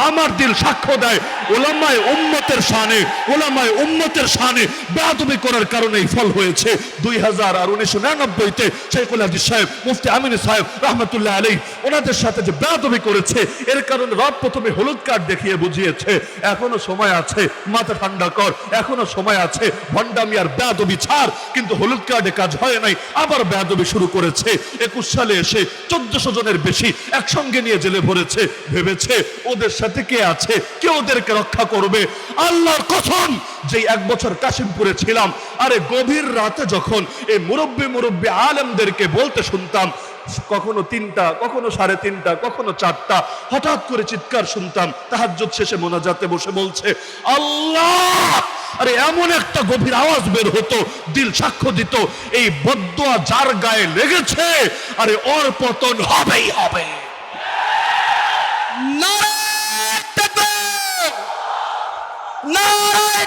আমার দিল সাক্ষ্য দেয় উলামায়ে উম্মতের শানে, উলামায়ে উম্মতের শানে বেয়াদবি করার কারণেই ফল হয়েছে। 2000 আর 1999-তে শেখুল হাদিস সাহেব মুফতি আমিন সাহেব রহমতুল্লাহ আলাইহি ওনাদের সাথে যে বেয়াদবি করেছে, এর কারণে রব প্রথমে হলুদ কার্ড দেখিয়ে বুঝিয়েছে এখনো সময় আছে, মাথা ঠান্ডা কর, এখনো সময় আছে, ভণ্ডামি আর বেয়াদবি ছাড়। কিন্তু হলুদ কার্ডে কাজ হয় নাই, আবার বেয়াদবি শুরু করেছে। 21 সালে এসে 1400 জনের বেশি একসঙ্গে নিয়ে জেলে ভরেছে। ভেবেছে ওদের সাথে কে আছে, কে ওদেরকে রক্ষা করবে। আল্লাহর কসম, যে 1 বছর কাশিমপুরে ছিলাম, আরে গভীর রাতে যখন এই মুরব্বি আলেমদেরকে বলতে শুনতাম, কখনো 3টা, কখনো 3:30, কখনো 4টা, হঠাৎ করে চিৎকার শুনতাম, তাহাজ্জুদ শেষে মোনাজাতে বসে বলছে আল্লাহ। আরে এমন একটা গভীর আওয়াজ বের হতো, দিল সাক্ষ্য দিত এই বদদুয়া যার গায়ে লেগেছে, আরে ওর পতন হবেই হবে। নারায়ে তাকবীর, নারায়ে